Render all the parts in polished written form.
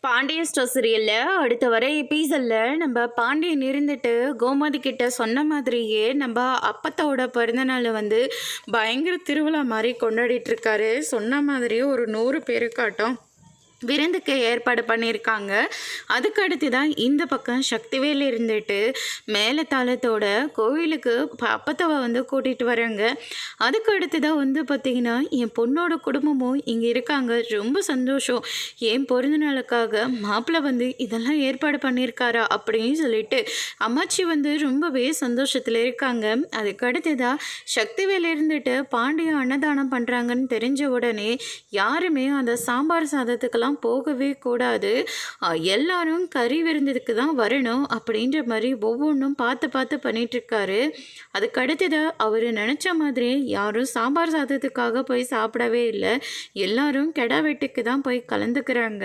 Pandian store சீரியலில் அடுத்த வர எபிசோடில் நம்ம பாண்டியன் இருந்துட்டு கோமதி கிட்ட சொன்ன மாதிரியே நம்ம அப்பத்தோட பிறந்தநாளை வந்து பயங்கர திருவிழா மாதிரி கொண்டாடிட்டு இருக்காரு. சொன்ன மாதிரியே ஒரு 100 பேருக்காட்டம் விருந்துக்கு ஏற்பாடு பண்ணியிருக்காங்க. அதுக்கு அடுத்து தான் இந்த பக்கம் சக்திவேல் இருந்துட்டு மேலத்தாளத்தோட கோவிலுக்கு அப்பத்தவை வந்து கூட்டிகிட்டு வராங்க. அதுக்கு அடுத்து தான் வந்து பார்த்திங்கன்னா என் பொண்ணோட குடும்பமும் இங்கே இருக்காங்க, ரொம்ப சந்தோஷம், என் பிறந்த நாளுக்காக மாப்பிள்ளை வந்து இதெல்லாம் ஏற்பாடு பண்ணியிருக்காரா அப்படின்னு சொல்லிட்டு அம்மாச்சி வந்து ரொம்பவே சந்தோஷத்தில் இருக்காங்க. அதுக்கு அடுத்து தான் சக்திவேல் இருந்துட்டு பாண்டிய அன்னதானம் பண்ணுறாங்கன்னு தெரிஞ்ச உடனே யாருமே அந்த சாம்பார் சாதத்துக்கெல்லாம் போகவே கூடாது, எல்லாரும் கறி விருந்ததுக்கு தான் வரணும் அப்படின்ற மாதிரி ஒவ்வொன்றும் பார்த்து பார்த்து பண்ணிகிட்ருக்காரு. அதுக்கு அடுத்ததாக அவர் நினச்ச மாதிரி யாரும் சாம்பார் சாதத்துக்காக போய் சாப்பிடவே இல்லை, எல்லாரும் கெடா வெட்டுக்கு தான் போய் கலந்துக்கிறாங்க.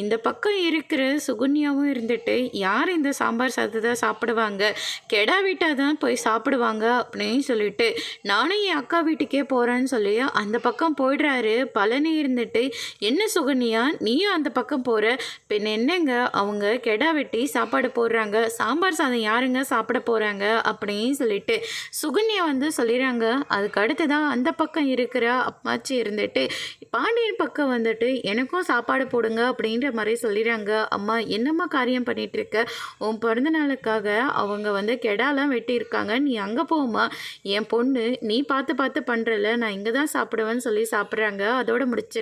இந்த பக்கம் இருக்கிற சுகன்யாவும் இருந்துட்டு யார் இந்த சாம்பார் சாதத்தை சாப்பிடுவாங்க, கெடா வீட்டாக தான் போய் சாப்பிடுவாங்க அப்படின்னு சொல்லிட்டு நானும் என் அக்கா வீட்டுக்கே போகிறேன்னு சொல்லி அந்த பக்கம் போயிடுறாரு. பழனி இருந்துட்டு என்ன சுகன்யா நீயும் அந்த பக்கம் போகிற, பின் என்னங்க அவங்க கெடா வெட்டி சாப்பாடு போடுறாங்க, சாம்பார் சாதம் யாருங்க சாப்பிட போகிறாங்க அப்படின்னு சொல்லிட்டு சுகன்யா வந்து சொல்லிடுறாங்க. அதுக்கு அடுத்து தான் அந்த பக்கம் இருக்கிற அம்மாச்சி இருந்துட்டு பாண்டியன் பக்கம் வந்துட்டு எனக்கும் சாப்பாடு போடுங்க அப்படின்ற மாதிரி சொல்லிடுறாங்க. அம்மா என்னம்மா காரியம் பண்ணிகிட்ருக்க, உன் பிறந்த நாளுக்காக அவங்க வந்து கெடாலாம் வெட்டியிருக்காங்க, நீ அங்கே போமா, என் பொண்ணு நீ பார்த்து பார்த்து பண்ணுறல, நான் இங்கே தான் சாப்பிடுவேன்னு சொல்லி சாப்பிட்றாங்க. அதோட முடிச்சிருக்கு.